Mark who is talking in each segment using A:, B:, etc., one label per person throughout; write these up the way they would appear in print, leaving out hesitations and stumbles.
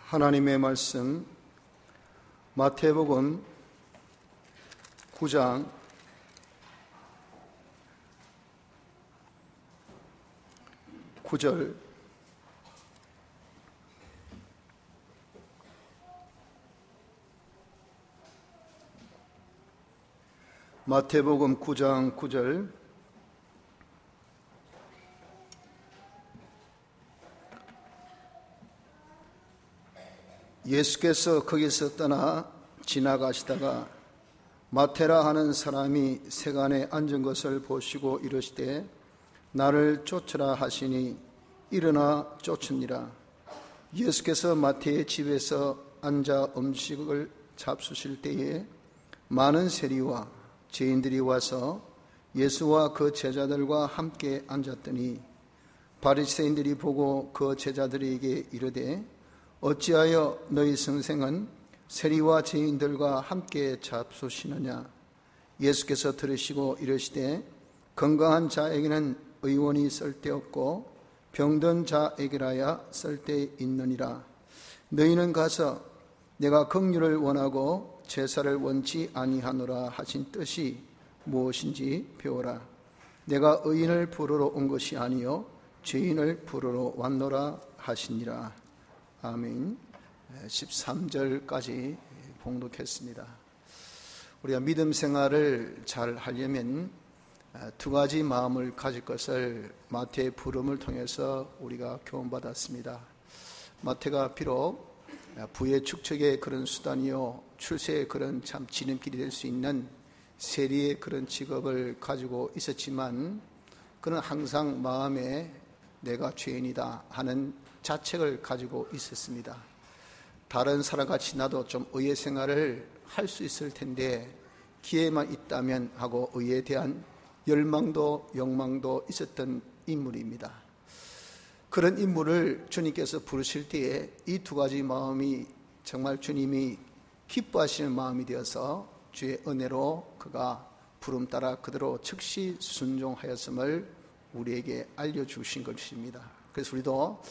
A: 하나님의 말씀 마태복음 9장 9절 마태복음 9장 9절 예수께서 거기서 떠나 지나가시다가 마태라 하는 사람이 세간에 앉은 것을 보시고 이르시되 나를 쫓으라 하시니 일어나 쫓으니라. 예수께서 마태의 집에서 앉아 음식을 잡수실 때에 많은 세리와 죄인들이 와서 예수와 그 제자들과 함께 앉았더니 바리새인들이 보고 그 제자들에게 이르되 어찌하여 너희 선생은 세리와 죄인들과 함께 잡수시느냐. 예수께서 들으시고 이르시되 건강한 자에게는 의원이 쓸데없고 병든 자에게라야 쓸데있느니라. 너희는 가서 내가 긍휼을 원하고 제사를 원치 아니하노라 하신 뜻이 무엇인지 배우라. 내가 의인을 부르러 온 것이 아니요 죄인을 부르러 왔노라 하시니라. 아멘. 13절까지 봉독했습니다. 우리가 믿음 생활을 잘 하려면 두 가지 마음을 가질 것을 마태의 부름을 통해서 우리가 교훈받았습니다. 마태가 비록 부의 축적의 그런 수단이요 출세의 그런 참 지름길이 될 수 있는 세리의 그런 직업을 가지고 있었지만 그는 항상 마음에 내가 죄인이다 하는 자책을 가지고 있었습니다. 다른 사람같이 나도 좀 의의 생활을 할 수 있을 텐데 기회만 있다면 하고 의에 대한 열망도 욕망도 있었던 인물입니다. 그런 인물을 주님께서 부르실 때에 이 두 가지 마음이 정말 주님이 기뻐하시는 마음이 되어서 주의 은혜로 그가 부름 따라 그대로 즉시 순종하였음을 우리에게 알려주신 것입니다. 그래서 우리도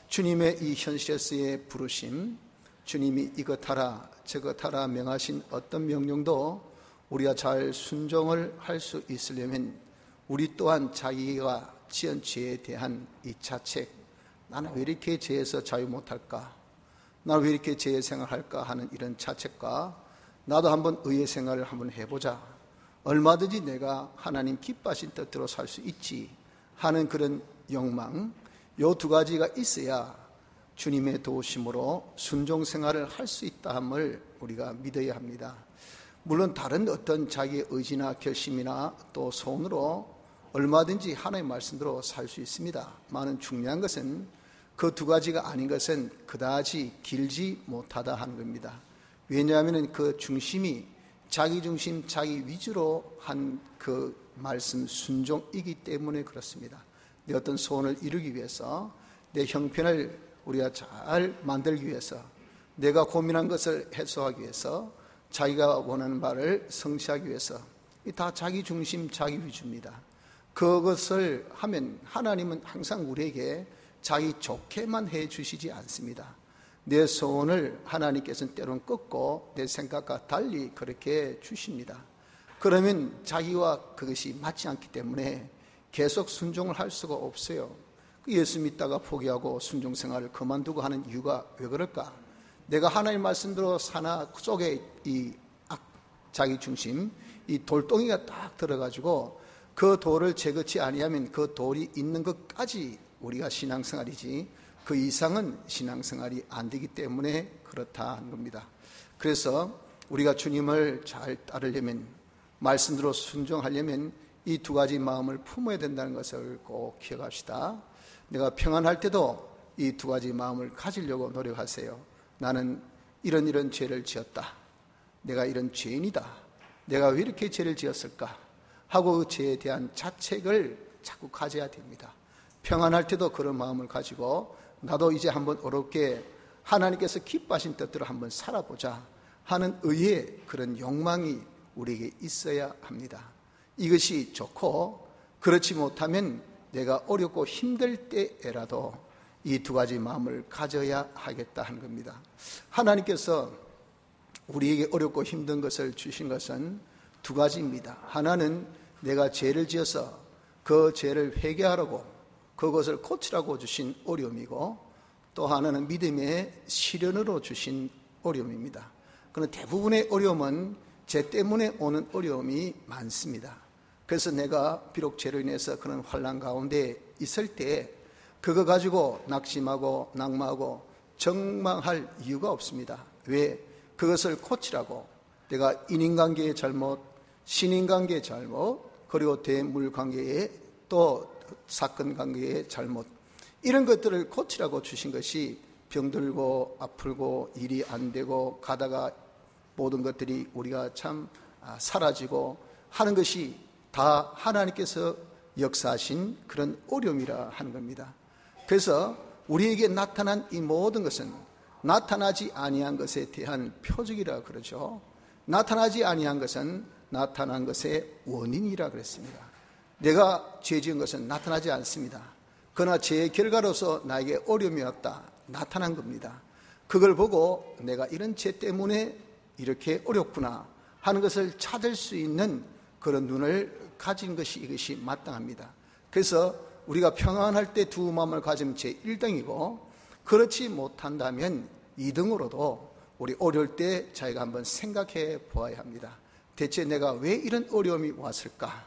A: 주님의 이 현실에서의 부르심, 주님이 이것 하라 저것 하라 명하신 어떤 명령도 우리가 잘 순종을 할 수 있으려면 우리 또한 자기가 지은 죄에 대한 이 자책, 나는 왜 이렇게 죄에서 자유 못할까, 나는 왜 이렇게 죄의 생활할까 하는 이런 자책과 나도 한번 의의 생활을 한번 해보자, 얼마든지 내가 하나님 기뻐하신 뜻대로 살 수 있지 하는 그런 욕망, 이 두 가지가 있어야 주님의 도우심으로 순종 생활을 할 수 있다 함을 우리가 믿어야 합니다. 물론 다른 어떤 자기의 의지나 결심이나 또 소원으로 얼마든지 하나님의 말씀대로 살 수 있습니다. 많은 중요한 것은 그 두 가지가 아닌 것은 그다지 길지 못하다 하는 겁니다. 왜냐하면 그 중심이 자기 중심, 자기 위주로 한 그 말씀 순종이기 때문에 그렇습니다. 내 어떤 소원을 이루기 위해서, 내 형편을 우리가 잘 만들기 위해서, 내가 고민한 것을 해소하기 위해서, 자기가 원하는 바를 성취하기 위해서, 다 자기 중심, 자기 위주입니다. 그것을 하면 하나님은 항상 우리에게 자기 좋게만 해 주시지 않습니다. 내 소원을 하나님께서는 때로는 꺾고 내 생각과 달리 그렇게 주십니다. 그러면 자기와 그것이 맞지 않기 때문에 계속 순종을 할 수가 없어요. 예수 믿다가 포기하고 순종 생활을 그만두고 하는 이유가 왜 그럴까? 내가 하나님 말씀대로 사나 속에 이 자기 중심, 이 돌덩이가 딱 들어가지고 그 돌을 제거치 아니하면 그 돌이 있는 것까지 우리가 신앙생활이지 그 이상은 신앙생활이 안 되기 때문에 그렇다는 겁니다. 그래서 우리가 주님을 잘 따르려면, 말씀대로 순종하려면 이 두 가지 마음을 품어야 된다는 것을 꼭 기억합시다. 내가 평안할 때도 이 두 가지 마음을 가지려고 노력하세요. 나는 이런 죄를 지었다, 내가 이런 죄인이다, 내가 왜 이렇게 죄를 지었을까 하고 그 죄에 대한 자책을 자꾸 가져야 됩니다. 평안할 때도 그런 마음을 가지고 나도 이제 한번 어렵게 하나님께서 기뻐하신 뜻대로 한번 살아보자 하는 의의 그런 욕망이 우리에게 있어야 합니다. 이것이 좋고, 그렇지 못하면 내가 어렵고 힘들 때에라도 이 두 가지 마음을 가져야 하겠다 하는 겁니다. 하나님께서 우리에게 어렵고 힘든 것을 주신 것은 두 가지입니다. 하나는 내가 죄를 지어서 그 죄를 회개하라고 그것을 고치라고 주신 어려움이고, 또 하나는 믿음의 시련으로 주신 어려움입니다. 그러나 대부분의 어려움은 죄 때문에 오는 어려움이 많습니다. 그래서 내가 비록 죄로 인해서 그런 환난 가운데 있을 때 그거 가지고 낙심하고 낙마하고 절망할 이유가 없습니다. 왜? 그것을 고치라고 내가 인인관계의 잘못, 신인관계의 잘못, 그리고 대물관계의 또 사건관계의 잘못, 이런 것들을 고치라고 주신 것이 병들고 아프고 일이 안 되고 가다가 모든 것들이 우리가 참 사라지고 하는 것이 다 하나님께서 역사하신 그런 어려움이라 하는 겁니다. 그래서 우리에게 나타난 이 모든 것은 나타나지 아니한 것에 대한 표적이라 그러죠. 나타나지 아니한 것은 나타난 것의 원인이라 그랬습니다. 내가 죄 지은 것은 나타나지 않습니다. 그러나 죄의 결과로서 나에게 어려움이 왔다, 나타난 겁니다. 그걸 보고 내가 이런 죄 때문에 이렇게 어렵구나 하는 것을 찾을 수 있는 그런 눈을 가진 것이 이것이 마땅합니다. 그래서 우리가 평안할 때 두 마음을 가지면 제1등이고, 그렇지 못한다면 2등으로도 우리 어려울 때 자기가 한번 생각해 보아야 합니다. 대체 내가 왜 이런 어려움이 왔을까?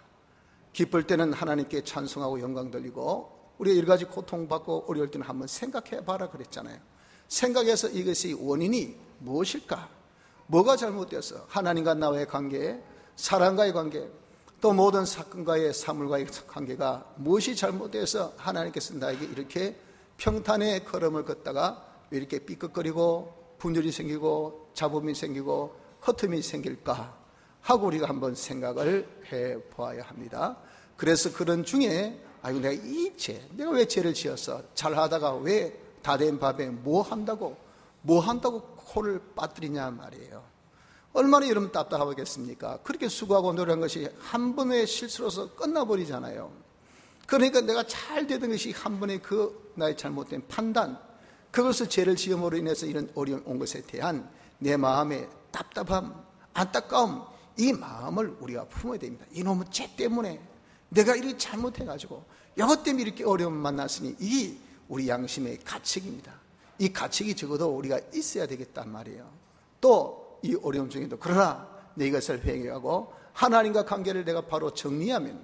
A: 기쁠 때는 하나님께 찬송하고 영광 돌리고, 우리가 여러 가지 고통받고 어려울 때는 한번 생각해 봐라 그랬잖아요. 생각해서 이것이 원인이 무엇일까? 뭐가 잘못되어서 하나님과 나와의 관계, 사람과의 관계, 또 모든 사건과의 사물과의 관계가 무엇이 잘못되어서 하나님께서 나에게 이렇게 평탄의 걸음을 걷다가 왜 이렇게 삐끗거리고 분열이 생기고 잡음이 생기고 허tum이 생길까 하고 우리가 한번 생각을 해보아야 합니다. 그래서 그런 중에 아이고 내가 이 죄, 내가 왜 죄를 지었어? 잘하다가 왜 다 된 밥에 뭐 한다고 코를 빠뜨리냐 말이에요. 얼마나 여러분 답답하겠습니까? 그렇게 수고하고 노력한 것이 한 번의 실수로서 끝나버리잖아요. 그러니까 내가 잘 되던 것이 한 번의 그 나의 잘못된 판단, 그것을 죄를 지음으로 인해서 이런 어려움 온 것에 대한 내 마음의 답답함, 안타까움, 이 마음을 우리가 품어야 됩니다. 이놈의 죄 때문에 내가 이렇게 잘못해가지고 이것 때문에 이렇게 어려움을 만났으니 이 우리 양심의 가책입니다. 이 가책이 적어도 우리가 있어야 되겠단 말이에요. 또 이 어려움 중에도 그러나 내 이것을 회개하고 하나님과 관계를 내가 바로 정리하면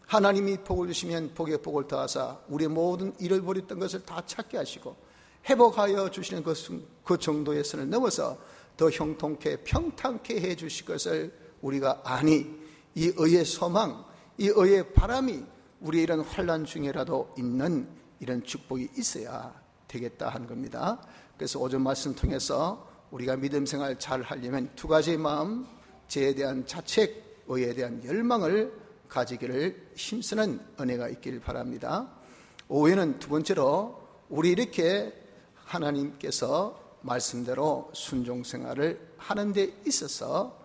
A: 하나님이 복을 주시면 복에 복을 더하사 우리의 모든 잃어버렸던 것을 다 찾게 하시고 회복하여 주시는 그 정도의 선을 넘어서 더 형통케 평탄케 해 주실 것을 우리가 아니, 이 의의 소망, 이 의의 바람이 우리의 이런 환난 중에라도 있는 이런 축복이 있어야 되겠다 하는 겁니다. 그래서 오전 말씀 통해서 우리가 믿음 생활 잘 하려면 두 가지의 마음, 죄에 대한 자책, 의에 대한 열망을 가지기를 힘쓰는 은혜가 있기를 바랍니다. 오후에는 두 번째로 우리 이렇게 하나님께서 말씀대로 순종 생활을 하는 데 있어서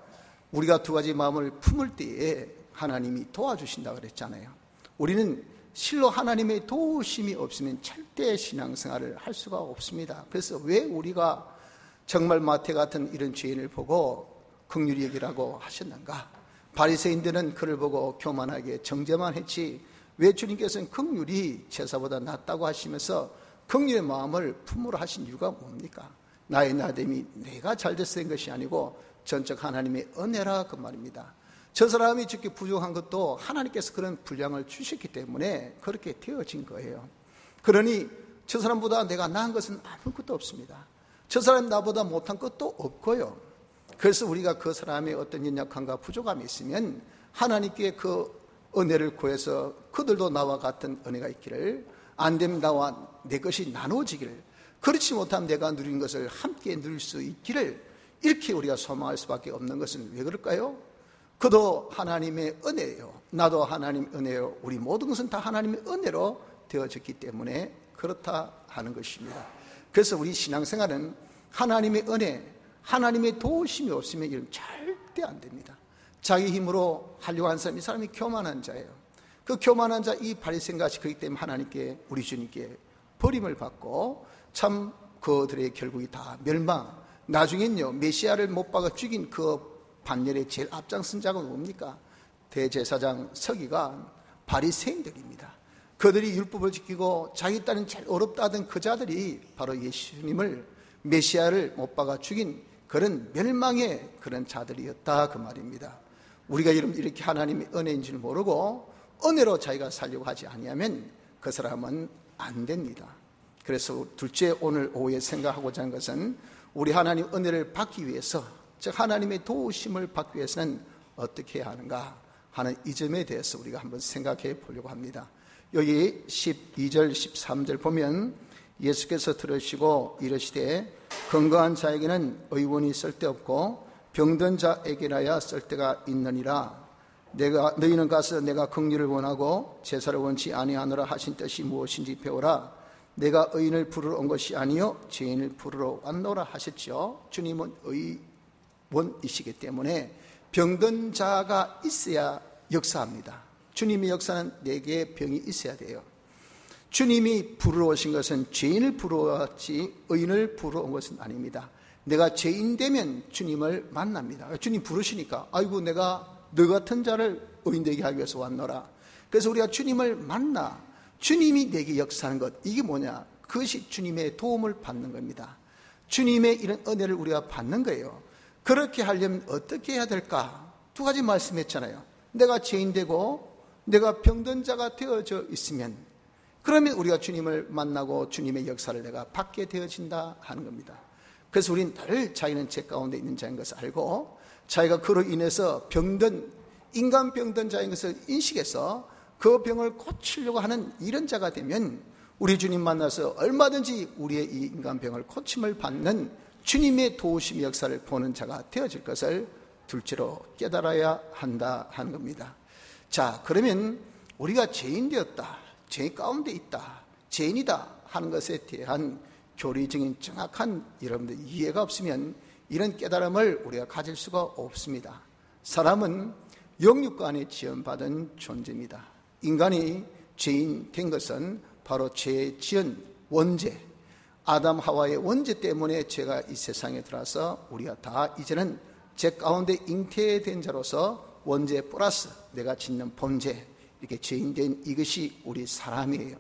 A: 우리가 두 가지 마음을 품을 때에 하나님이 도와주신다고 그랬잖아요. 우리는 실로 하나님의 도우심이 없으면 절대 신앙생활을 할 수가 없습니다. 그래서 왜 우리가 정말 마태 같은 이런 죄인을 보고 긍휼히 여기라고 하셨는가? 바리새인들은 그를 보고 교만하게 정죄만 했지 왜 주님께서는 긍휼이 제사보다 낫다고 하시면서 긍휼의 마음을 품으라 하신 이유가 뭡니까? 나의 나됨이 내가 잘돼서 된 것이 아니고 전적 하나님의 은혜라 그 말입니다. 저 사람이 저렇게 부족한 것도 하나님께서 그런 분량을 주셨기 때문에 그렇게 되어진 거예요. 그러니 저 사람보다 내가 나은 것은 아무것도 없습니다. 저 사람이 나보다 못한 것도 없고요. 그래서 우리가 그 사람의 어떤 연약함과 부족함이 있으면 하나님께 그 은혜를 구해서 그들도 나와 같은 은혜가 있기를, 안 되면 나와 내 것이 나눠지기를, 그렇지 못하면 내가 누린 것을 함께 누릴 수 있기를, 이렇게 우리가 소망할 수밖에 없는 것은 왜 그럴까요? 그도 하나님의 은혜예요. 나도 하나님의 은혜요. 우리 모든 것은 다 하나님의 은혜로 되어졌기 때문에 그렇다 하는 것입니다. 그래서 우리 신앙생활은 하나님의 은혜, 하나님의 도우심이 없으면 이런 절대 안 됩니다. 자기 힘으로 하려고 하는 사람이, 이 사람이 교만한 자예요. 그 교만한 자, 이 바리새인같이 그렇기 때문에 하나님께, 우리 주님께 버림을 받고 참 그들의 결국이 다 멸망. 나중엔요 메시아를 못 박아 죽인 그 반열의 제일 앞장선 자가 뭡니까? 대제사장 서기관 바리새인들입니다. 그들이 율법을 지키고 자기 딴은 제일 어렵다 하던 그 자들이 바로 예수님을 메시아를 못 박아 죽인 그런 멸망의 그런 자들이었다 그 말입니다. 우리가 이렇게 하나님의 은혜인 줄 모르고 은혜로 자기가 살려고 하지 아니하면 그 사람은 안 됩니다. 그래서 둘째 오늘 오후에 생각하고자 하는 것은 우리 하나님 은혜를 받기 위해서, 즉 하나님의 도우심을 받기 위해서는 어떻게 해야 하는가 하는 이 점에 대해서 우리가 한번 생각해 보려고 합니다. 여기 12절 13절 보면 예수께서 들으시고 이르시되 건강한 자에게는 의원이 쓸데없고 병든 자에게나야 쓸데가 있느니라. 너희는 가서 내가 긍휼을 원하고 제사를 원치 아니하노라 하신 뜻이 무엇인지 배우라. 내가 의인을 부르러 온 것이 아니요 죄인을 부르러 왔노라 하셨죠. 주님은 의원이시기 때문에 병든 자가 있어야 역사합니다. 주님의 역사는 내게 병이 있어야 돼요. 주님이 부르러 오신 것은 죄인을 부르러 왔지 의인을 부르러 온 것은 아닙니다. 내가 죄인 되면 주님을 만납니다. 주님 부르시니까 아이고 내가 너 같은 자를 의인 되게 하기 위해서 왔노라. 그래서 우리가 주님을 만나 주님이 내게 역사하는 것, 이게 뭐냐? 그것이 주님의 도움을 받는 겁니다. 주님의 이런 은혜를 우리가 받는 거예요. 그렇게 하려면 어떻게 해야 될까? 두 가지 말씀했잖아요. 내가 죄인 되고 내가 병든 자가 되어져 있으면 그러면 우리가 주님을 만나고 주님의 역사를 내가 받게 되어진다 하는 겁니다. 그래서 우리는 늘 자기는 죄 가운데 있는 자인 것을 알고 자기가 그로 인해서 인간 병든 자인 것을 인식해서 그 병을 고치려고 하는 이런 자가 되면 우리 주님 만나서 얼마든지 우리의 이 인간병을 고침을 받는 주님의 도우심 역사를 보는 자가 되어질 것을 둘째로 깨달아야 한다 하는 겁니다. 자, 그러면 우리가 죄인 되었다, 죄 가운데 있다, 죄인이다 하는 것에 대한 교리적인 정확한 여러분들 이해가 없으면 이런 깨달음을 우리가 가질 수가 없습니다. 사람은 영육과 안에 지연받은 존재입니다. 인간이 죄인 된 것은 바로 죄 지은 원죄, 아담 하와의 원죄 때문에 죄가 이 세상에 들어와서 우리가 다 이제는 죄 가운데 잉태된 자로서 원죄 플러스 내가 짓는 범죄, 이렇게 죄인 된 이것이 우리 사람이에요.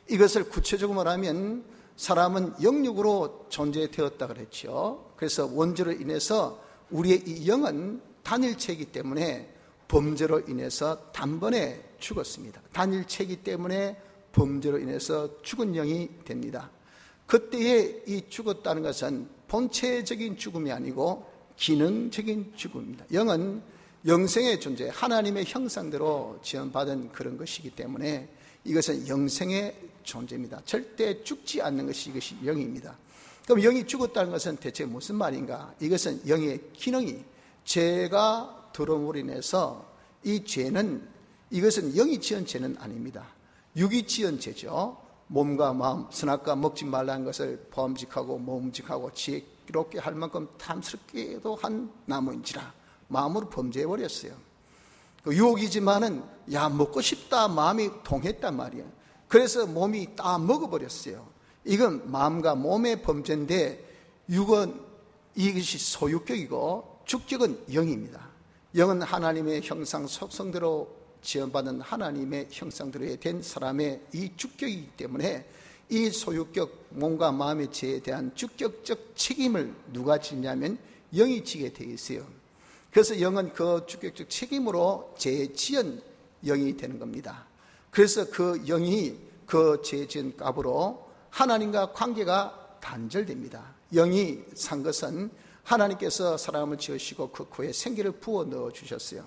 A: 이것을 구체적으로 말하면 사람은 영육으로 존재되었다 그랬죠. 그래서 원죄로 인해서 우리의 이 영은 단일체이기 때문에 범죄로 인해서 단번에 죽었습니다. 단일체이기 때문에 범죄로 인해서 죽은 영이 됩니다. 그때에 이 죽었다는 것은 본체적인 죽음이 아니고 기능적인 죽음입니다. 영은 영생의 존재, 하나님의 형상대로 지원받은 그런 것이기 때문에 이것은 영생의 존재입니다. 절대 죽지 않는 것이 이것이 영입니다. 그럼 영이 죽었다는 것은 대체 무슨 말인가? 이것은 영의 기능이 죄가 들어옴으로 인해서 이 죄는, 이것은 영이 지은 죄는 아닙니다. 육이 지은 죄죠. 몸과 마음, 선악과 먹지 말라는 것을 범직하고 모음직하고 지혜롭게 할 만큼 탐스럽게도 한 나무인지라 마음으로 범죄해버렸어요. 유혹이지만은 먹고 싶다 마음이 통했단 말이에요. 그래서 몸이 다 먹어버렸어요. 이건 마음과 몸의 범죄인데 육은 이것이 소유격이고 주격은 영입니다. 영은 하나님의 형상 속성대로 지원받은 하나님의 형상대로 된 사람의 이 주격이기 때문에 이 소유격 몸과 마음의 죄에 대한 주격적 책임을 누가 지냐면 영이 지게 되어 있어요. 그래서 영은 그 주격적 책임으로 죄 지은 영이 되는 겁니다. 그래서 그 영이 그 죄 지은 값으로 하나님과 관계가 단절됩니다. 영이 산 것은 하나님께서 사람을 지으시고 그 코에 생기를 부어 넣어 주셨어요.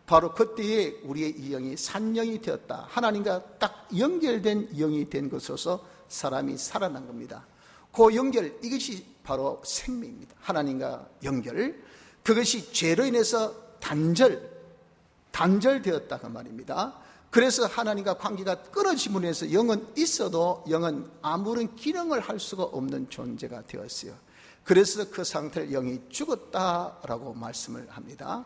A: 바로 그때에 우리의 이 영이 산 영이 되었다. 하나님과 딱 연결된 영이 된 것으로서 사람이 살아난 겁니다. 그 연결, 이것이 바로 생명입니다. 하나님과 연결, 그것이 죄로 인해서 단절되었다 그 말입니다. 그래서 하나님과 관계가 끊어짐으로 해서 영은 있어도 영은 아무런 기능을 할 수가 없는 존재가 되었어요. 그래서 그 상태를 영이 죽었다라고 말씀을 합니다.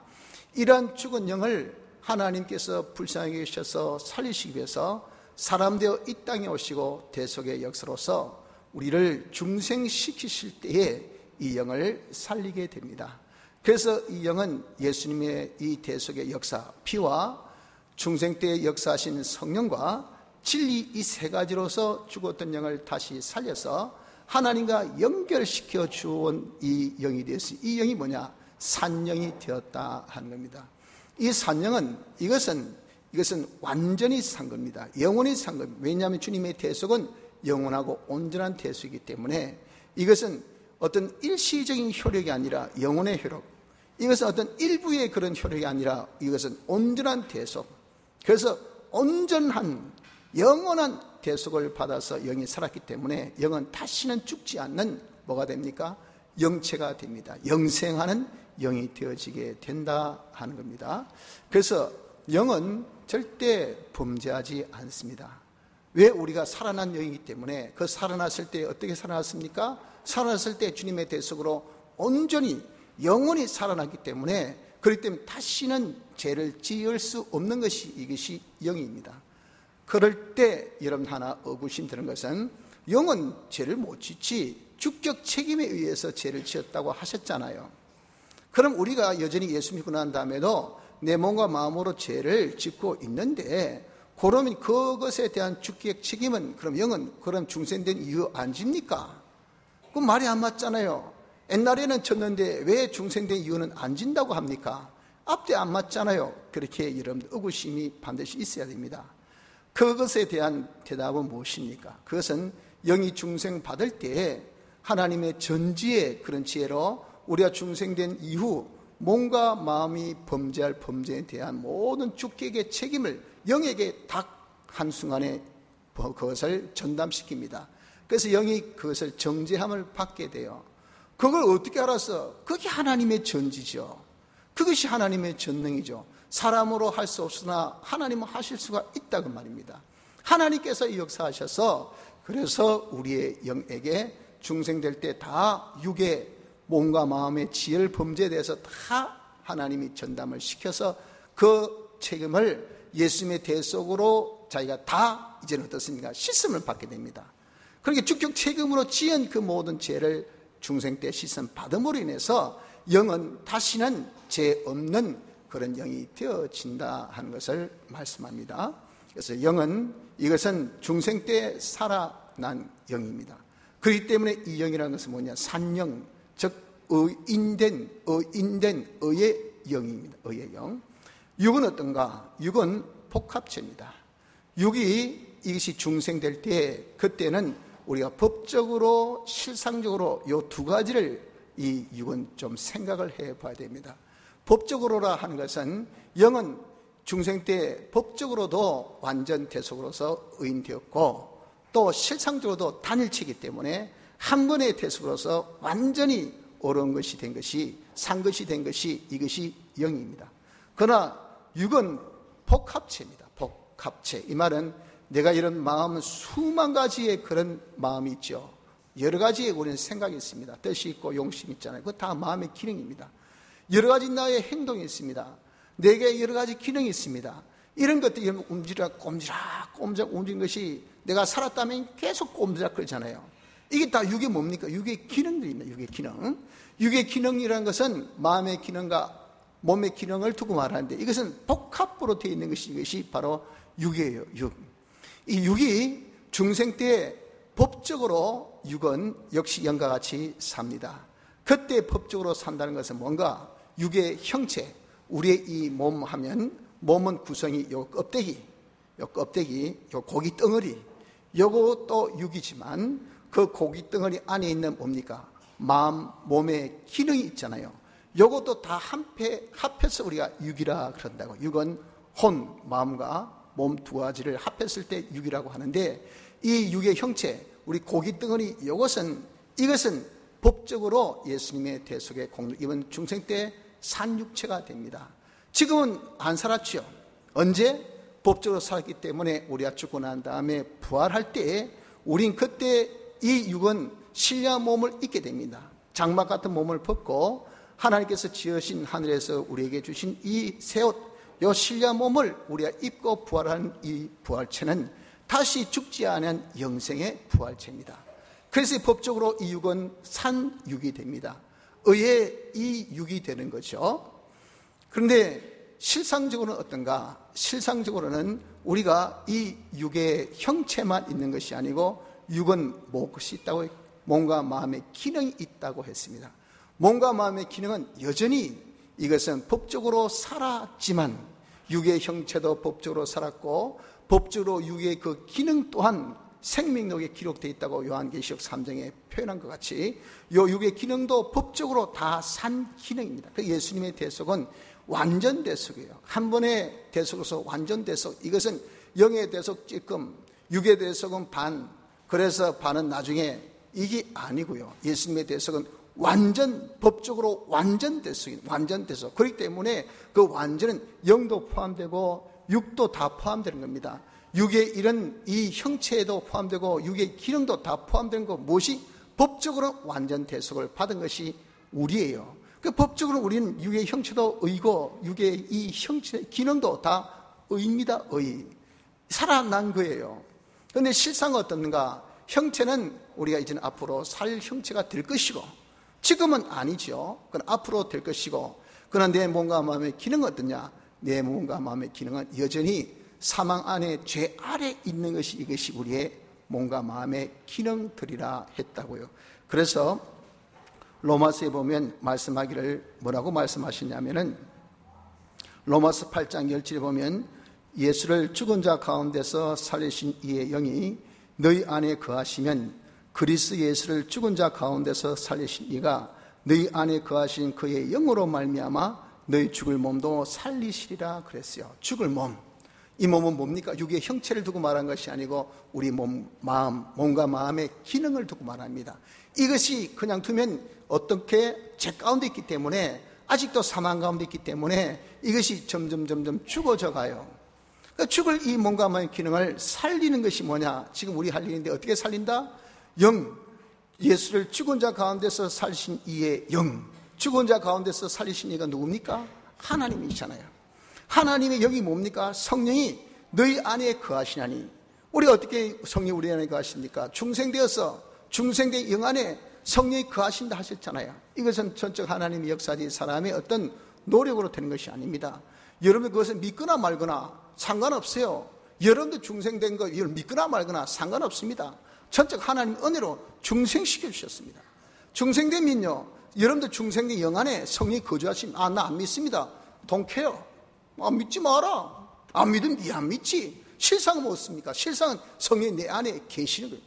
A: 이러한 죽은 영을 하나님께서 불쌍히 여기셔서 살리시기 위해서 사람 되어 이 땅에 오시고 대속의 역사로서 우리를 중생시키실 때에 이 영을 살리게 됩니다. 그래서 이 영은 예수님의 이 대속의 역사, 피와 중생 때 역사하신 성령과 진리 이 세 가지로서 죽었던 영을 다시 살려서 하나님과 연결시켜 주온 이 영이 되었으니, 이 영이 뭐냐? 산영이 되었다 하는 겁니다. 이 산영은 이것은 완전히 산 겁니다. 영원히 산 겁니다. 왜냐하면 주님의 대속은 영원하고 온전한 대속이기 때문에 이것은 어떤 일시적인 효력이 아니라 영원의 효력, 이것은 어떤 일부의 그런 효력이 아니라 이것은 온전한 대속. 그래서 온전한 영원한 대속을 받아서 영이 살았기 때문에 영은 다시는 죽지 않는 뭐가 됩니까? 영체가 됩니다. 영생하는 영이 되어지게 된다 하는 겁니다. 그래서 영은 절대 범죄하지 않습니다. 왜? 우리가 살아난 영이기 때문에. 그 살아났을 때 어떻게 살아났습니까? 살아났을 때 주님의 대속으로 온전히 영원히 살아났기 때문에, 그렇기 때문에 다시는 죄를 지을 수 없는 것이 이것이 영입니다. 그럴 때 여러분 하나 의구심 드는 것은, 영은 죄를 못 짓지 주격 책임에 의해서 죄를 지었다고 하셨잖아요. 그럼 우리가 여전히 예수 믿고 난 다음에도 내 몸과 마음으로 죄를 짓고 있는데, 그러면 그것에 대한 주격 책임은 그럼 영은 그럼 중생된 이유 안 집니까? 그 말이 안 맞잖아요. 옛날에는 졌는데 왜 중생된 이유는 안 진다고 합니까? 앞뒤 안 맞잖아요. 그렇게 여러분들 의구심이 반드시 있어야 됩니다. 그것에 대한 대답은 무엇입니까? 그것은 영이 중생 받을 때에 하나님의 전지의 그런 지혜로 우리가 중생된 이후 몸과 마음이 범죄할 범죄에 대한 모든 주격의 책임을 영에게 딱 한순간에 그것을 전담시킵니다. 그래서 영이 그것을 정죄함을 받게 돼요. 그걸 어떻게 알았어? 그게 하나님의 전지죠. 그것이 하나님의 전능이죠. 사람으로 할 수 없으나 하나님은 하실 수가 있다고 말입니다. 하나님께서 이 역사하셔서 그래서 우리의 영에게 중생될 때 다 육의 몸과 마음의 지혜를 범죄에 대해서 다 하나님이 전담을 시켜서 그 책임을 예수님의 대속으로 자기가 다 이제는 어떻습니까? 씻음을 받게 됩니다. 그렇게 주격 책임으로 지은 그 모든 죄를 중생 때 씻음 받음으로 인해서 영은 다시는 죄 없는 그런 영이 되어진다 하는 것을 말씀합니다. 그래서 영은 이것은 중생 때 살아난 영입니다. 그렇기 때문에 이 영이라는 것은 뭐냐? 산영, 즉 의인된 의의 영입니다. 의의 영. 육은 어떤가? 육은 복합체입니다. 육이 이것이 중생될 때, 그때는 우리가 법적으로 실상적으로 이 두 가지를 이 육은 좀 생각을 해봐야 됩니다. 법적으로라 하는 것은 영은 중생 때 법적으로도 완전 대속으로서 의인되었고, 또 실상적으로도 단일체이기 때문에 한 번의 대속으로서 완전히 옳은 것이 된 것이, 산 것이 된 것이 이것이 영입니다. 그러나 육은 복합체입니다. 복합체. 이 말은 내가 이런 마음은 수만 가지의 그런 마음이 있죠. 여러 가지의 우리는 생각이 있습니다. 뜻이 있고 용심이 있잖아요. 그거 다 마음의 기능입니다. 여러 가지 나의 행동이 있습니다. 내게 여러 가지 기능이 있습니다. 이런 것들이 꼼지락 움직이는 것이, 내가 살았다면 계속 꼼지락 그러잖아요. 이게 다 육이 뭡니까? 육의 기능들입니다. 육의 기능. 육의 기능이라는 것은 마음의 기능과 몸의 기능을 두고 말하는데, 이것은 복합으로 되어 있는 것이, 이것이 바로 육이에요. 육. 이 육이 중생 때 법적으로 육은 역시 영과 같이 삽니다. 그때 법적으로 산다는 것은 뭔가? 육의 형체, 우리의 이 몸 하면, 몸은 구성이 요 껍데기, 요 고기 덩어리, 요것도 육이지만 그 고기 덩어리 안에 있는 뭡니까? 마음, 몸의 기능이 있잖아요. 요것도 다 합해서 우리가 육이라 그런다고. 육은 혼, 마음과 몸 두 가지를 합했을 때 육이라고 하는데, 이 육의 형체, 우리 고기 덩어리, 이것은 법적으로 예수님의 대속의 공로, 이번 중생 때 산 육체가 됩니다. 지금은 안 살았죠. 언제? 법적으로 살았기 때문에 우리가 죽고 난 다음에 부활할 때 우린 그때 이 육은 신령 몸을 입게 됩니다. 장막 같은 몸을 벗고 하나님께서 지으신 하늘에서 우리에게 주신 이 새 옷, 이 신령 몸을 우리가 입고 부활하는 이 부활체는 다시 죽지 않은 영생의 부활체입니다. 그래서 법적으로 이 육은 산 육이 됩니다. 의의 이 육이 되는 거죠. 그런데 실상적으로는 어떤가? 실상적으로는 우리가 이 육의 형체만 있는 것이 아니고 육은 무엇이 있다고, 몸과 마음의 기능이 있다고 했습니다. 몸과 마음의 기능은 여전히 이것은 법적으로 살았지만 육의 형체도 법적으로 살았고 법적으로 육의 그 기능 또한 생명력에 기록되어 있다고 요한계시록 3장에 표현한 것 같이 요 육의 기능도 법적으로 다 산 기능입니다. 그 예수님의 대속은 완전 대속이에요. 한 번의 대속으로서 완전 대속. 이것은 영의 대속 찔끔, 육의 대속은 반, 그래서 반은 나중에, 이게 아니고요. 예수님의 대속은 완전, 법적으로 완전 대속입니다. 완전 대속. 그렇기 때문에 그 완전은 영도 포함되고 육도 다 포함되는 겁니다. 육의 이런 이 형체에도 포함되고 육의 기능도 다 포함되는 것, 무엇이 법적으로 완전 대속을 받은 것이 우리예요. 그 법적으로 우리는 육의 형체도 의고 육의 이 형체 기능도 다 의입니다. 의. 살아난 거예요. 그런데 실상은 어떻는가? 형체는 우리가 이제는 앞으로 살 형체가 될 것이고, 지금은 아니죠. 그건 앞으로 될 것이고, 그러나 내 몸과 마음의 기능은 어떠냐? 내 몸과 마음의 기능은 여전히 사망 안에 죄 아래 있는 것이, 이것이 우리의 몸과 마음의 기능들이라 했다고요. 그래서 로마서에 보면 말씀하기를 뭐라고 말씀하시냐면은 로마서 8장 10절에 보면 예수를 죽은 자 가운데서 살리신 이의 영이 너희 안에 거하시면 그리스도 예수를 죽은 자 가운데서 살리신 이가 너희 안에 거하신 그의 영으로 말미암아 너희 죽을 몸도 살리시리라 그랬어요. 죽을 몸. 이 몸은 뭡니까? 육의 형체를 두고 말한 것이 아니고 우리 몸과 마음의 기능을 두고 말합니다. 이것이 그냥 두면 어떻게 죄 가운데 있기 때문에, 아직도 사망 가운데 있기 때문에 이것이 점점 죽어져 가요. 그러니까 죽을 이 몸과 마음의 기능을 살리는 것이 뭐냐? 지금 우리 할 일인데 어떻게 살린다? 영. 예수를 죽은 자 가운데서 살리신 이의 영. 죽은 자 가운데서 살리신 이가 누굽니까? 하나님이잖아요. 하나님의 영이 뭡니까? 성령이 너희 안에 거하시나니. 우리가 어떻게 성령이 우리 안에 거하십니까? 중생되어서 중생된 영 안에 성령이 거하신다 하셨잖아요. 이것은 전적 하나님의 역사지 사람의 어떤 노력으로 되는 것이 아닙니다. 여러분 그것을 믿거나 말거나 상관없어요. 여러분도 중생된 거 이걸 믿거나 말거나 상관없습니다. 전적 하나님 은혜로 중생시켜 주셨습니다. 중생되면요, 여러분도 중생된 영 안에 성령이 거주하시면, 나 안 믿습니다. Don't care. 믿지 마라. 안 믿으면 니 안 믿지. 실상은 무엇입니까? 실상은 성령이 내 안에 계시는 거예요.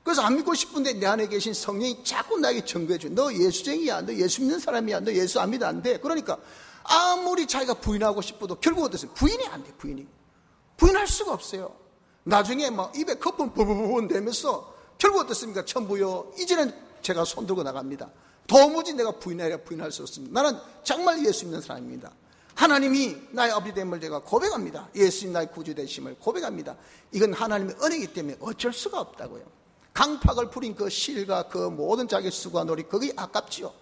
A: 그래서 안 믿고 싶은데 내 안에 계신 성령이 자꾸 나에게 증거해 줘. 너 예수쟁이야. 너 예수 믿는 사람이야. 너 예수 안 믿어 안 돼. 그러니까 아무리 자기가 부인하고 싶어도 결국 어떠세요? 부인이 안 돼. 부인할 수가 없어요. 나중에 입에 거품 부부부 내면서 결국 어떻습니까? 전부요, 이제는 제가 손들고 나갑니다. 도무지 내가 부인할 수 없습니다. 나는 정말 예수 믿는 사람입니다. 하나님이 나의 아버지 됨을 제가 고백합니다. 예수님 나의 구주 되심을 고백합니다. 이건 하나님의 은혜이기 때문에 어쩔 수가 없다고요. 강팍을 부린 그 실과 그 모든 자기 수고와 노력, 그게 아깝지요.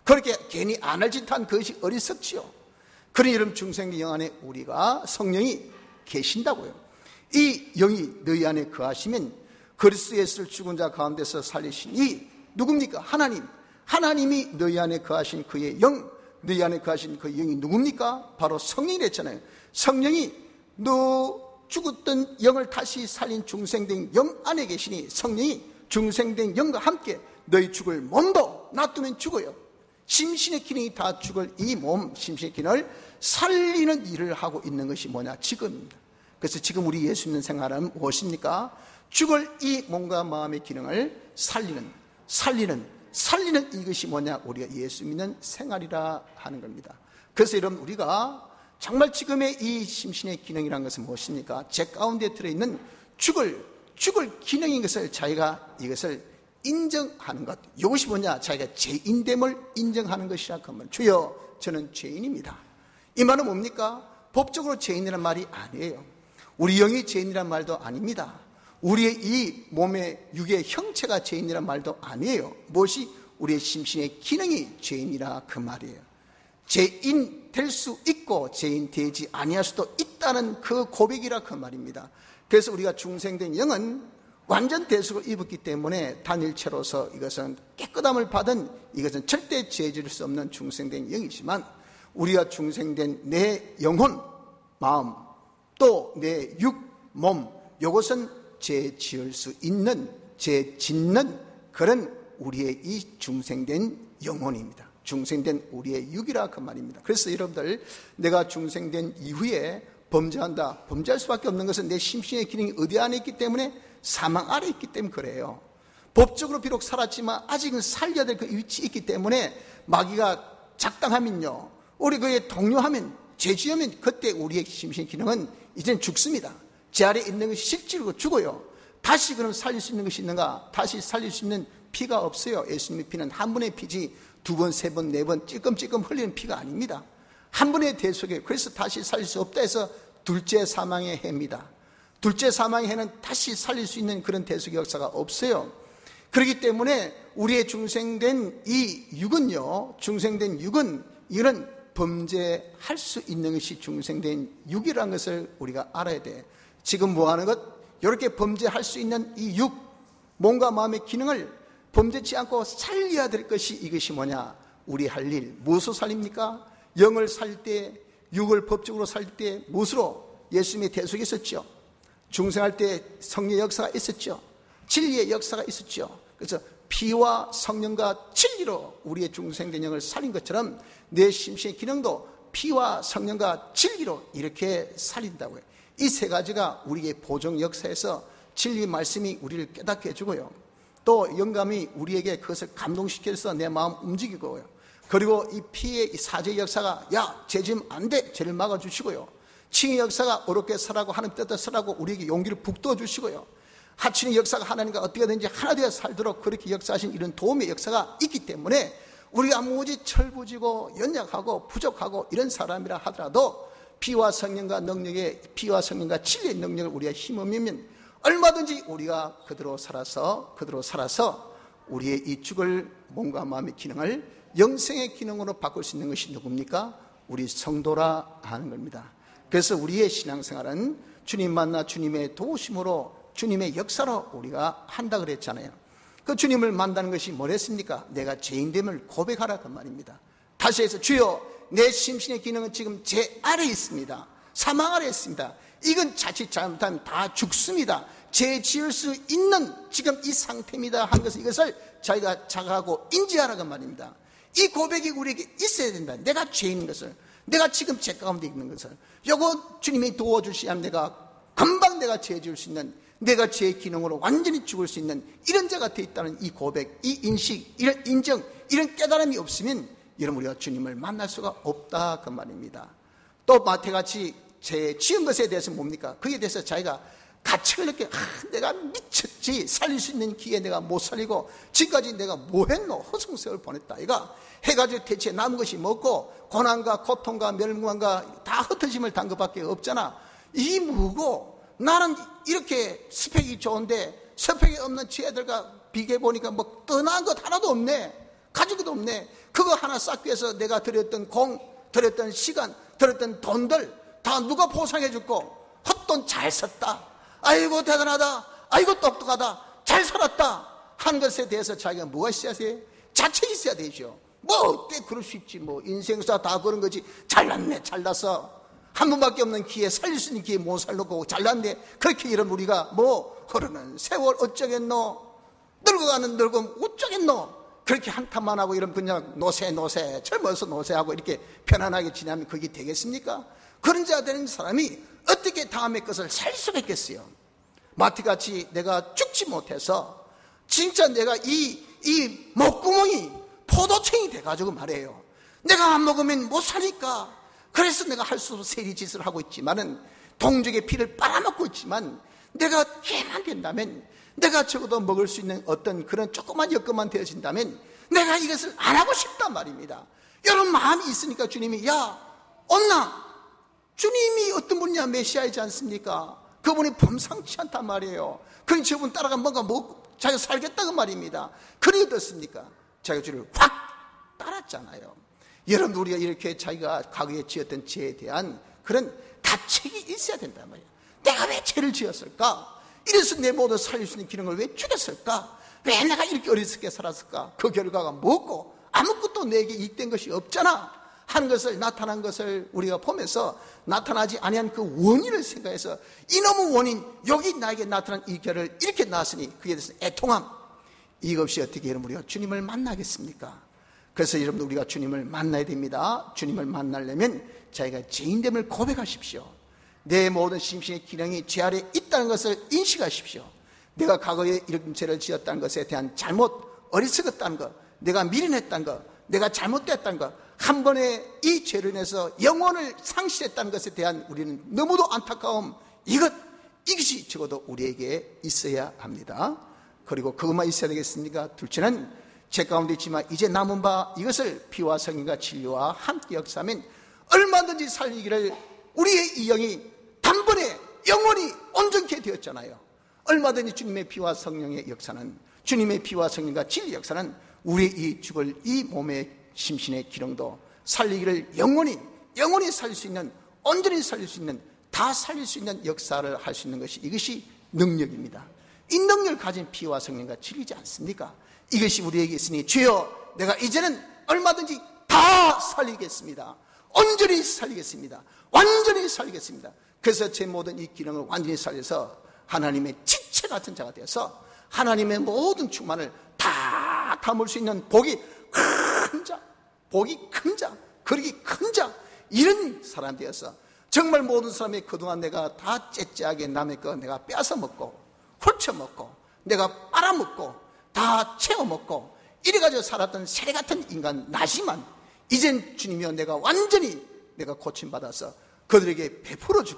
A: 그렇게 괜히 안 할 짓한 그것이 어리석지요. 그러니 여러분 중생의 영 안에 우리가 성령이 계신다고요. 이 영이 너희 안에 거하시면 그리스도 예수를 죽은 자 가운데서 살리신 이 누굽니까? 하나님이 너희 안에 거하신 그의 영, 너희 안에 거하신 그 영이 누굽니까? 바로 성령이랬잖아요. 성령이 너 죽었던 영을 다시 살린 중생된 영 안에 계시니 성령이 중생된 영과 함께 너희 죽을 몸도 놔두면 죽어요. 심신의 기능이 다 죽을 이 몸, 심신의 기능을 살리는 일을 하고 있는 것이 뭐냐? 지금입니다. 그래서 지금 우리 예수 믿는 생활은 무엇입니까? 죽을 이 몸과 마음의 기능을 살리는 이것이 뭐냐? 우리가 예수 믿는 생활이라 하는 겁니다. 그래서 여러분 우리가 정말 지금의 이 심신의 기능이라는 것은 무엇입니까? 제 가운데 들어있는 죽을 기능인 것을 자기가 이것을 인정하는 것. 이것이 뭐냐? 자기가 죄인됨을 인정하는 것이라 하면, 주여 저는 죄인입니다. 이 말은 뭡니까? 법적으로 죄인이라는 말이 아니에요. 우리 영이 죄인이라는 말도 아닙니다. 우리의 이 몸의 육의 형체가 죄인이라는 말도 아니에요. 무엇이? 우리의 심신의 기능이 죄인이라 그 말이에요. 죄인 될 수 있고 죄인 되지 아니할 수도 있다는 그 고백이라 그 말입니다. 그래서 우리가 중생된 영은 완전 대속을 입었기 때문에 단일체로서 이것은 깨끗함을 받은, 이것은 절대 죄질 수 없는 중생된 영이지만, 우리가 중생된 내 영혼, 마음, 또 내 육, 몸, 이것은 죄 지을 수 있는, 죄 짓는 그런 우리의 이 중생된 영혼입니다. 중생된 우리의 육이라 그 말입니다. 그래서 여러분들, 내가 중생된 이후에 범죄한다. 범죄할 수밖에 없는 것은 내 심신의 기능이 어디 안에 있기 때문에, 사망 아래 있기 때문에 그래요. 법적으로 비록 살았지만 아직은 살려야 될 그 위치에 있기 때문에, 마귀가 작당하면요, 우리 그에 동요하면, 죄지으면 그때 우리의 심신의 기능은 이제는 죽습니다. 제 아래에 있는 것이 실제로 죽어요. 다시 그럼 살릴 수 있는 것이 있는가? 다시 살릴 수 있는 피가 없어요. 예수님의 피는 한 번의 피지 2번, 3번, 4번 찔끔찔끔 흘리는 피가 아닙니다. 한 번의 대속이에요. 그래서 다시 살릴 수 없다 해서 둘째 사망의 해입니다. 둘째 사망의 해는 다시 살릴 수 있는 그런 대속의 역사가 없어요. 그렇기 때문에 우리의 중생된 이 육은요, 중생된 육은 이런 범죄할 수 있는 것이 중생된 육이라는 것을 우리가 알아야 돼. 지금 뭐하는 것? 이렇게 범죄할 수 있는 이 육, 몸과 마음의 기능을 범죄치 않고 살려야 될 것이, 이것이 뭐냐? 우리 할 일, 무엇으로 살립니까? 영을 살 때, 육을 법적으로 살 때 무엇으로? 예수님의 대속이 있었죠. 중생할 때 성령의 역사가 있었죠. 진리의 역사가 있었죠. 그래서 피와 성령과 진리로 우리의 중생된 영을 살린 것처럼 내 심신의 기능도 피와 성령과 진리로 이렇게 살린다고요. 이 세 가지가 우리의 보정 역사에서 진리 말씀이 우리를 깨닫게 해주고요, 또 영감이 우리에게 그것을 감동시켜서 내 마음 움직이고요, 그리고 이 피의 이 사죄의 역사가, 야, 죄 지으면 안 돼, 죄를 막아주시고요, 칭의 역사가 어렵게 살라고, 하나님 뜻대로 살라고 우리에게 용기를 북돋워 주시고요, 하친의 역사가 하나님과 어떻게 되는지 하나 되어 살도록 그렇게 역사하신 이런 도움의 역사가 있기 때문에, 우리가 무지 철부지고 연약하고 부족하고 이런 사람이라 하더라도 피와 성령과 능력의, 피와 성령과 진리의 능력을 우리가 힘으면 얼마든지 우리가 그대로 살아서 우리의 이 죽을 몸과 마음의 기능을 영생의 기능으로 바꿀 수 있는 것이 누굽니까? 우리 성도라 하는 겁니다. 그래서 우리의 신앙생활은 주님 만나 주님의 도우심으로, 주님의 역사로 우리가 한다 그랬잖아요. 그 주님을 만나는 것이 뭐랬습니까? 내가 죄인됨을 고백하라 그 말입니다. 다시 해서, 주여, 내 심신의 기능은 지금 제 아래에 있습니다. 사망 아래에 있습니다. 이건 자칫 잘못하면 다 죽습니다. 죄 지을 수 있는 지금 이 상태입니다 한 것을, 이것을 자기가 자각하고 인지하라고 말입니다. 이 고백이 우리에게 있어야 된다. 내가 죄인 것을, 내가 지금 죄 가운데 있는 것을, 요거 주님이 도와주시면 내가 금방 내가 죄 지을 수 있는, 내가 죄의 기능으로 완전히 죽을 수 있는 이런 자가 되어 있다는 이 고백, 이 인식, 이런 인정, 이런 깨달음이 없으면 여러분 우리가 주님을 만날 수가 없다 그 말입니다. 또 마태같이 죄 지은 것에 대해서 뭡니까? 그에 대해서 자기가 가책을 느껴, 내가 미쳤지, 살릴 수 있는 기회 내가 못 살리고 지금까지 내가 뭐 했노? 허송세월 보냈다. 이가 해가지고 대체 남은 것이 먹고 고난과 고통과 멸망과 다 흩어짐을 단 것밖에 없잖아. 이 뭐고, 나는 이렇게 스펙이 좋은데 스펙이 없는 지혜들과 비교해보니까 뭐 떠난 것 하나도 없네, 가진 것도 없네. 그거 하나 쌓기 위해서 내가 들였던 공, 들였던 시간, 들였던 돈들 다 누가 보상해줬고, 헛돈 잘 썼다, 아이고 대단하다, 아이고 똑똑하다, 잘 살았다 하는 것에 대해서 자기가 뭐가 있어야 돼? 자책이 있어야 되죠. 뭐 어때, 그럴 수 있지, 뭐 인생사 다 그런 거지. 잘났네, 잘났어, 한 번밖에 없는 기회, 살릴 수 있는 기회 못 살려고 잘났네. 그렇게 이런 우리가 뭐 흐르는 세월 어쩌겠노, 늙어가는 늙음 어쩌겠노, 그렇게 한탄만 하고 이러면 그냥 노세 젊어서 노세하고 이렇게 편안하게 지내면 그게 되겠습니까? 그런 자 되는 사람이 어떻게 다음의 것을 살 수가 있겠어요? 마태같이 내가 죽지 못해서 진짜 내가 이 목구멍이 포도청이 돼가지고 말해요. 내가 안 먹으면 못 사니까, 그래서 내가 할 수 없어 세리짓을 하고 있지만은, 동족의 피를 빨아먹고 있지만, 내가 개만 된다면, 내가 적어도 먹을 수 있는 어떤 그런 조그만 여건만 되어진다면 내가 이것을 안 하고 싶단 말입니다. 이런 마음이 있으니까 주님이, 야, 온나, 주님이 어떤 분이냐, 메시아이지 않습니까? 그분이 범상치 않단 말이에요. 그러니 저분 따라가 뭔가 먹고 자기가 살겠다고 말입니다. 그러니 어떻습니까? 자기가 주를 확 따랐잖아요. 여러분, 우리가 이렇게 자기가 과거에 지었던 죄에 대한 그런 가책이 있어야 된단 말이에요. 내가 왜 죄를 지었을까? 이래서 내 모두 살릴 수 있는 기능을 왜 죽였을까? 왜 내가 이렇게 어리석게 살았을까? 그 결과가 뭐고? 아무것도 내게 이익된 것이 없잖아 하는 것을, 나타난 것을 우리가 보면서 나타나지 아니한 그 원인을 생각해서 이놈의 원인, 여기 나에게 나타난 이 결을 이렇게 낳았으니 그에 대해서 애통함. 이것이 어떻게 여러분 우리가 주님을 만나겠습니까? 그래서 여러분들 우리가 주님을 만나야 됩니다. 주님을 만나려면 자기가 죄인됨을 고백하십시오. 내 모든 심신의 기능이 죄 아래 있다는 것을 인식하십시오. 내가 과거에 이런 죄를 지었다는 것에 대한 잘못, 어리석었다는 것, 내가 미련했다는 것, 내가 잘못됐다는 것, 한 번에 이 죄로 인해서 영혼을 상실했다는 것에 대한 우리는 너무도 안타까움, 이것이 적어도 우리에게 있어야 합니다. 그리고 그것만 있어야 되겠습니까? 둘째는 죄 가운데 있지만 이제 남은 바 이것을 피와 성령과 진리와 함께 역사하면 얼마든지 살리기를 우리의 이 영이 단번에 영원히 온전케 되었잖아요. 얼마든지 주님의 피와 성령의 역사는, 주님의 피와 성령과 진리의 역사는 우리의 이 죽을 이 몸의 심신의 기능도 살리기를 영원히 살릴 수 있는, 온전히 살릴 수 있는, 다 살릴 수 있는 역사를 할 수 있는 것이, 이것이 능력입니다. 이 능력을 가진 피와 성령과 진리지 않습니까? 이것이 우리에게 있으니 주여 내가 이제는 얼마든지 다 살리겠습니다. 온전히 살리겠습니다. 완전히 살리겠습니다. 그래서 제 모든 이 기능을 완전히 살려서 하나님의 지체 같은 자가 되어서 하나님의 모든 충만을 다 담을 수 있는 복이 큰 자, 그릇이 큰 자, 이런 사람 되어서 정말 모든 사람이 그동안 내가 다 째째하게 남의 거 내가 뺏어 먹고 훑쳐먹고 내가 빨아먹고 다 채워먹고 이래가지고 살았던 세례 같은 인간 나지만 이젠 주님이여 내가 완전히 내가 고침받아서 그들에게 베풀어 줄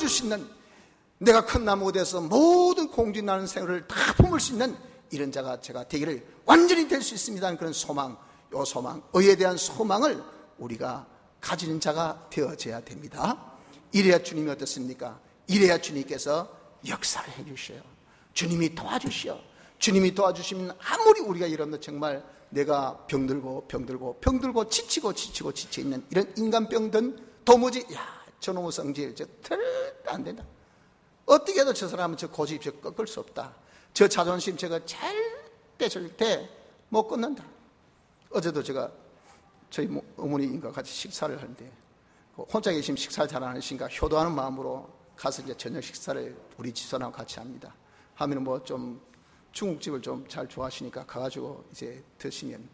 A: 수 있는, 내가 큰 나무가 돼서 모든 공진나는 생활을 다 품을 수 있는 이런 자가 제가 되기를, 완전히 될 수 있습니다 하는 그런 소망, 요 소망, 의에 대한 소망을 우리가 가지는 자가 되어져야 됩니다. 이래야 주님이 어떻습니까? 이래야 주님께서 역사를 해주셔요. 주님이 도와주시오. 주님이 도와주시면 아무리 우리가 이러면 정말 내가 병들고 지쳐있는 이런 인간병든 도무지 저놈의 성질 절대 안 된다. 어떻게 해도 저 사람은 저 고집 꺾을 수 없다. 저 자존심 제가 절대 못 끊는다. 어제도 제가 저희 어머니인가 같이 식사를 하는데 혼자 계시면 식사를 잘 안 하시니까 효도하는 마음으로 가서 이제 저녁 식사를 우리 집사람하고 같이 합니다. 하면 뭐 좀 중국집을 좀 잘 좋아하시니까 가가지고 이제 드시면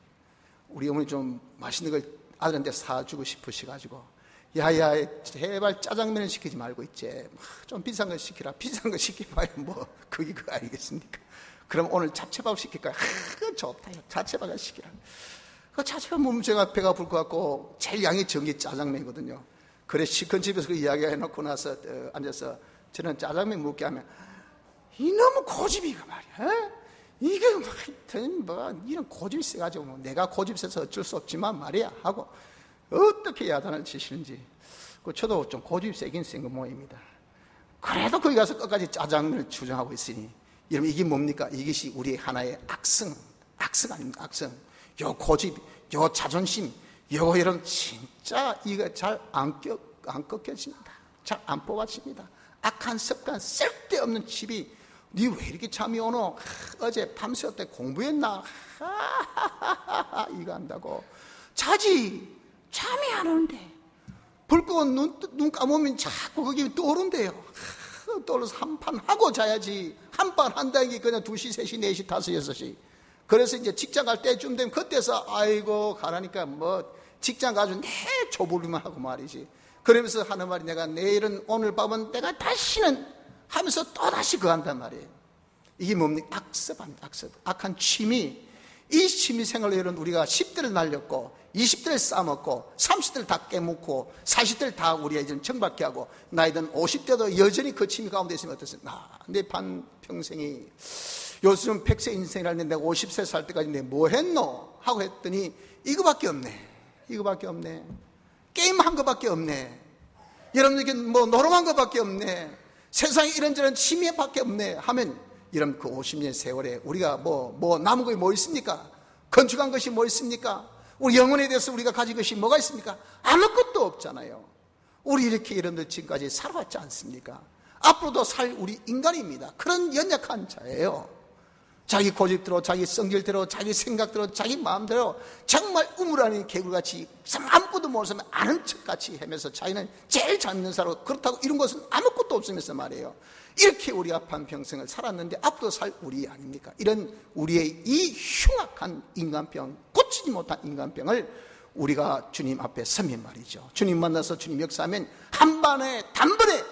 A: 우리 어머니 좀 맛있는 걸 아들한테 사주고 싶으셔가지고 야야 제발 짜장면을 시키지 말고 있지 좀 비싼 거 시키라. 비싼 거 시켜봐야 뭐 그게 그거 아니겠습니까? 그럼 오늘 잡채밥 시킬까요? 좋다. 잡채밥을 시키라. 그 잡채밥 먹으면 제가 배가 불 것 같고 제일 양이 적은 게 짜장면이거든요. 그래 시큰 집에서 그 이야기 해놓고 나서 앉아서 저는 짜장면 먹게 하면 이놈의 고집이가 말이야. 이게 뭐 이런 고집이 세가지고 뭐 내가 고집 세서 어쩔 수 없지만 말이야 하고 어떻게 야단을 치시는지. 저도 좀 고집이 세긴 센 거 모입니다. 그래도 거기 가서 끝까지 짜장면을 주장하고 있으니 여러분 이게 뭡니까? 이것이 우리의 하나의 악성 아닙니까? 악성. 요 고집, 요 자존심, 요 여러분 진짜 이거 잘 안 꺾여집니다. 잘 안 뽑아집니다. 악한 습관, 쓸데없는 집이 니 왜 이렇게 잠이 오노? 어제 밤새 때 공부했나? 이거 한다고 자지 잠이 안 오는데 불 끄고 눈 감으면 자꾸 거기 떠오른대요. 떠올라서 한판 하고 자야지. 한판 한다는 게 그냥 2시, 3시, 4시, 5시, 6시. 그래서 이제 직장 갈 때쯤 되면 그때서 아이고 가라니까 뭐 직장 가서 내 조부리만 하고 말이지. 그러면서 하는 말이 내가 내일은 오늘 밤은 내가 다시는 하면서 또다시 그거 한단 말이에요. 이게 뭡니까? 악한 취미. 이 취미 생활로 여러분 우리가 10대를 날렸고 20대를 싸먹고 30대를 다 깨묻고 40대를 다 우리가 이제 정박해 하고 나이든 50대도 여전히 그 취미 가운데 있으면 어떻습니까? 내 반평생이 요즘 100세 인생이라는데 내가 50세 살 때까지 내가 뭐 했노? 하고 했더니 이거밖에 없네. 게임한 거밖에 없네. 여러분에게 뭐 노름한 거밖에 없네. 세상에 이런저런 취미밖에 없네 하면 여러분 그 50년 세월에 우리가 뭐 남은 것이 뭐 있습니까? 건축한 것이 뭐 있습니까? 우리 영혼에 대해서 우리가 가진 것이 뭐가 있습니까? 아무것도 없잖아요. 우리 이렇게 여러분들 지금까지 살아왔지 않습니까? 앞으로도 살 우리 인간입니다. 그런 연약한 자예요. 자기 고집대로, 자기 성질대로, 자기 생각대로, 자기 마음대로 정말 우물안인 개굴같이 아무것도 모르면 아는 척같이 하면서 자기는 제일 잘 믿는 사람, 그렇다고 이런 것은 아무것도 없으면서 말이에요. 이렇게 우리가 반평생을 살았는데 앞으로 살 우리 아닙니까? 이런 우리의 이 흉악한 인간병, 고치지 못한 인간병을 우리가 주님 앞에 서면 말이죠. 주님 만나서 주님 역사하면 한번에 단번에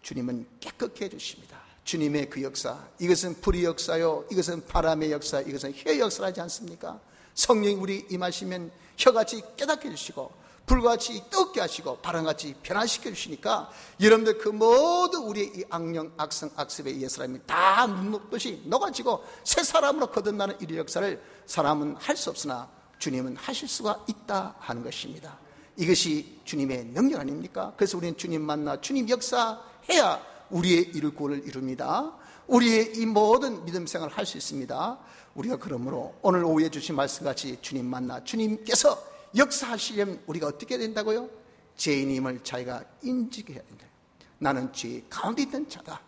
A: 주님은 깨끗게 해주십니다. 주님의 그 역사, 이것은 불의 역사요, 이것은 바람의 역사, 이것은 혀의 역사라지 않습니까? 성령이 우리 임하시면 혀같이 깨닫게 해주시고 불같이 뜨겁게 하시고 바람같이 변화시켜 주시니까 여러분들 그 모든 우리의 이 악령, 악성, 악습의 이 사람이 다 물 녹듯이 녹아지고 새 사람으로 거듭나는 이 역사를 사람은 할 수 없으나 주님은 하실 수가 있다 하는 것입니다. 이것이 주님의 능력 아닙니까? 그래서 우리는 주님 만나 주님 역사해야 우리의 이룰 구원을 이룹니다. 우리의 이 모든 믿음 생활을 할 수 있습니다. 우리가 그러므로 오늘 오후에 주신 말씀같이 주님 만나 주님께서 역사하시려면 우리가 어떻게 된다고요? 죄인임을 자기가 인지해야 된다. 나는 죄 가운데 있던 자다.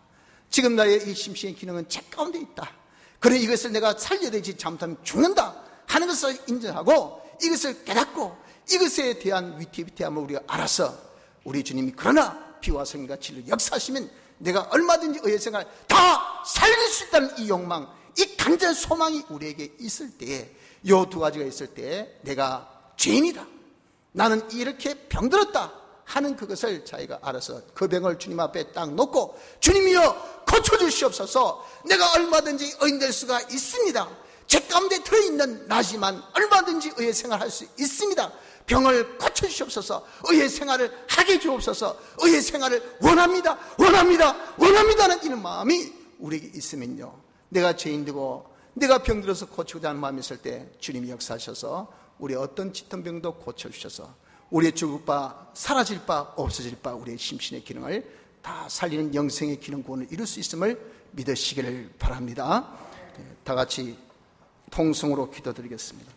A: 지금 나의 이 심신의 기능은 죄 가운데 있다. 그래 이것을 내가 살려야 되지 잘못하면 죽는다 하는 것을 인정하고 이것을 깨닫고 이것에 대한 위태위태함을 우리가 알아서 우리 주님이 그러나 피와 성령과 진리로 역사하시면 내가 얼마든지 의의 생활 다 살릴 수 있다는 이 욕망, 이 간절한 소망이 우리에게 있을 때에 이 두 가지가 있을 때에 내가 죄인이다, 나는 이렇게 병들었다 하는 그것을 자기가 알아서 그 병을 주님 앞에 딱 놓고 주님이여 고쳐주시옵소서. 내가 얼마든지 의인될 수가 있습니다. 죄 가운데 들어있는 나지만 얼마든지 의의 생활할 수 있습니다. 병을 고쳐주시옵소서. 의의 생활을 하게 주옵소서. 의의 생활을 원합니다, 원합니다, 원합니다는 이런 마음이 우리에게 있으면요, 내가 죄인되고 내가 병들어서 고치고자 하는 마음이 있을 때 주님이 역사하셔서 우리 어떤 짙은 병도 고쳐주셔서 우리의 죽을 바, 사라질 바, 없어질 바 우리의 심신의 기능을 다 살리는 영생의 기능 구원을 이룰 수 있음을 믿으시기를 바랍니다. 다 같이 통성으로 기도드리겠습니다.